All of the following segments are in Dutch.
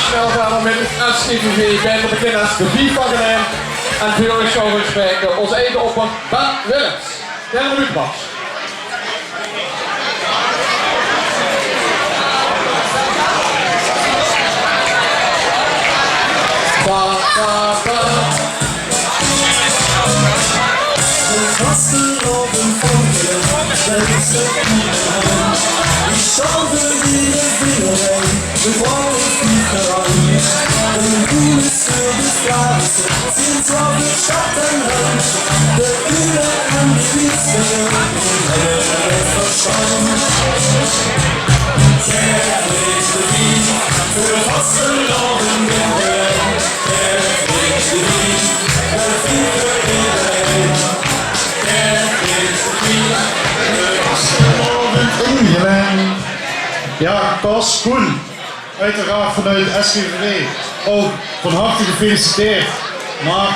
snel verder met het SGVV bij de bekend als de Vivagenaam. En voor jullie show spreken onze eigen opper Ben Willems. Derde minuut pas. De gastenlopen van de beste iedereen. Die schalden die de vinger heen, de volle vliegerij. De moeilijkste bestraafde, sinds al de stad en land. De uren en de liefste, hebben het verstand. Kijk, lees de wieg, voor de gastenlopen iedereen. Kijk, lees de wieg, de vlieger iedereen. Ja, Kos Koen, uiteraard vanuit de SGVV, ook van harte gefeliciteerd. Maar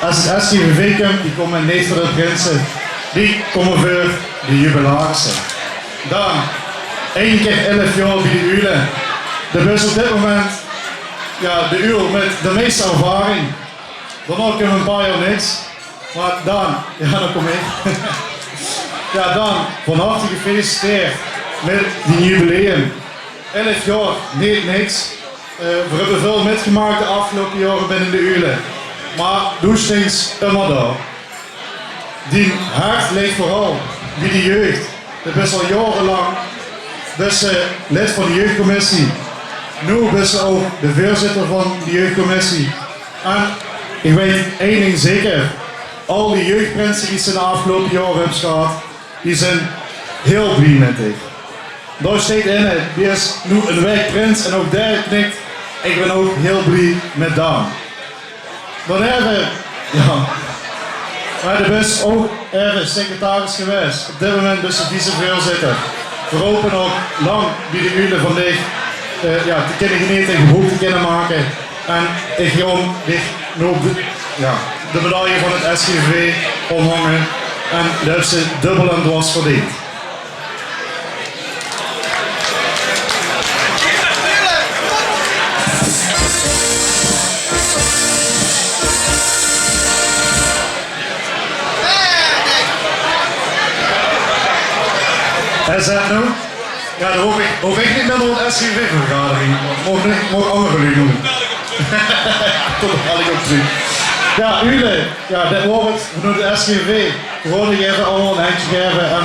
als het SGVV komt, die komen niet voor de prinsen, die komen voor de jubilarissen. Dan, 1 keer 11 jaar bij de Ulen. De bus op dit moment, ja, de Uil met de meeste ervaring. Daarna kunnen we een paar jaar niks. Maar dan, ja, dan kom ik. Ja, dan, van harte gefeliciteerd met die jubileum. 11 jaar, niet niks. We hebben veel metgemaakt de afgelopen jaren binnen de Ulen. Maar doe steeds immer daar. Die hart ligt vooral bij de jeugd. Dat is al jarenlang dus, lid van de jeugdcommissie. Nu ben ze ook de voorzitter van de jeugdcommissie. En ik weet één ding zeker. Al die jeugdprinsen die ze de afgelopen jaren hebben gehad, die zijn heel blij met dit. Daar staat in, die is nu een wijkprins en ook daar knikt. Ik ben ook heel blij met Daan. Dan hebben ja, maar de bus ook even secretaris geweest. Op dit moment dus de vicevoorzitter. We hopen ook lang bij de Ulen van dit ja, te kunnen genieten en gebruik te kunnen maken. En ik ga om dit nu ja, de medaille van het SGV omhangen en dat heeft ze dubbel en dwars verdiend. Is dat nu? Ja, dan hoef ik niet meer naar het SGV-vergadering. Mogen andere jullie doen. Tot de ik op terug. Ja, Ulen, ja, dit wordt het vanuit de SGV. Gewoon even allemaal een handje geven en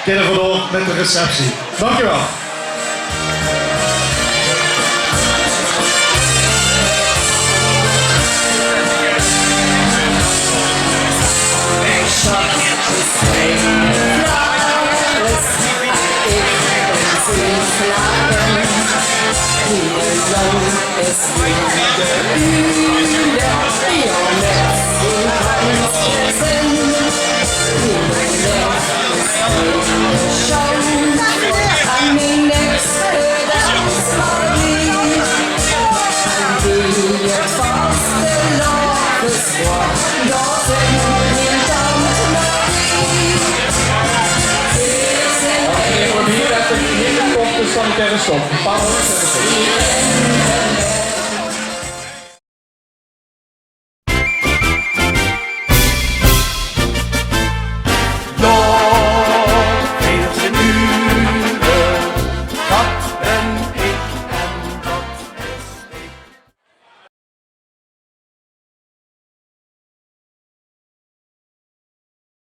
kunnen we door met de receptie. Dankjewel. Sanitaire stop.